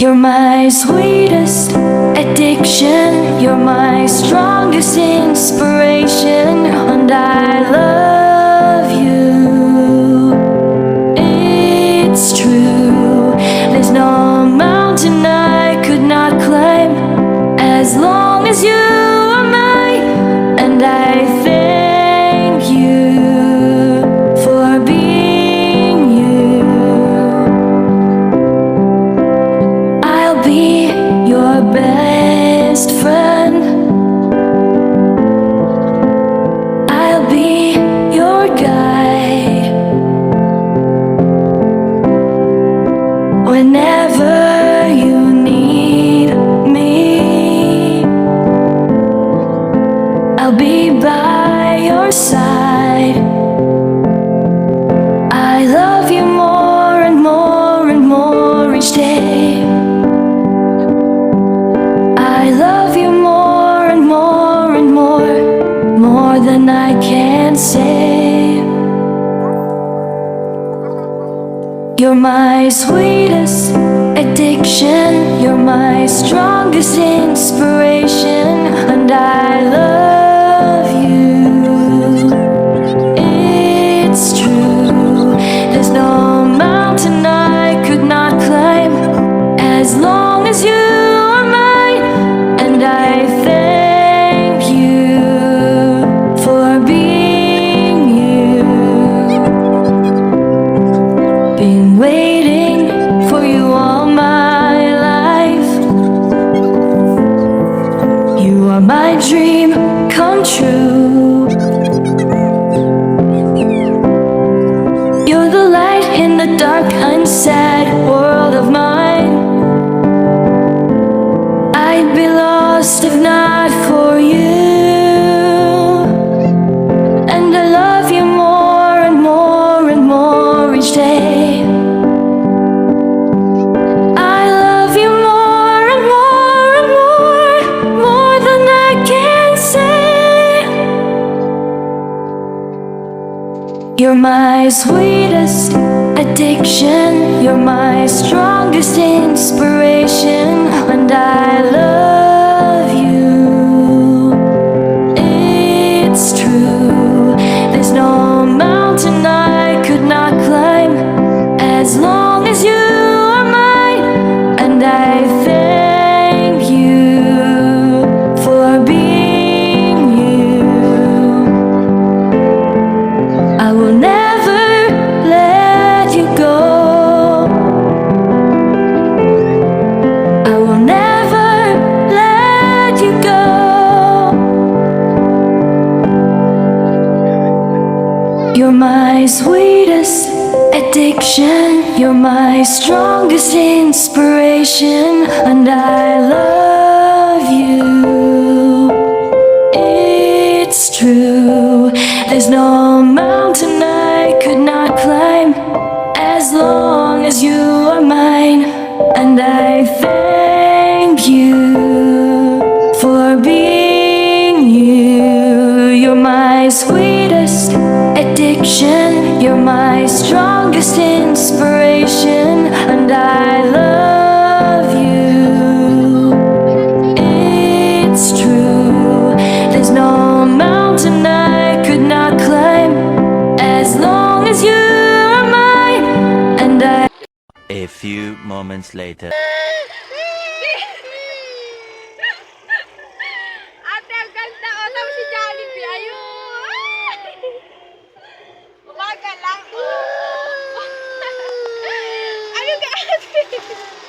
You're my sweetest addiction, you're my strongest inspiration, and I love you. It's true, there's no mountain I could not climb as long as you are mine, and I thank you for being you. I'll be your best friend, I'll be your guide whenever you need me. I'll be by your side. I love you more and more and more each day. I love you more and more and more than I can say. You're my sweetest addiction, you're my strongest inspiration, and I love you. It's true, there's no mountain I could not climb as long as you are mine, and I thank you for being you. Been waiting for you all my life. You are my dream come true. You're the light in the dark and sad world of mine. I'd be lost if not for you. And I love you more and more and more each day. I love you more and more and more than I can say. You're my sweetest addiction, you're my strongest inspiration, and I love you. It's true, there's no mountain I could not climb as long as you are mine, and I thank you for being you. I will never let you go. I will never let you go. You're my sweetest addiction, you're my strongest inspiration, and I love you. It's true, there's no mountain I could not climb as long as you are mine, and I thank you for being you. You're my sweetest addiction, you're my strongest inspiration, and I love you. It's true, there's no mountain I could not climb as long as you are mine, and I. A few moments later. Ate, ang ganda. O, tapos si Jollibee. Ayun. Umaga lang. Ayun ka, ate.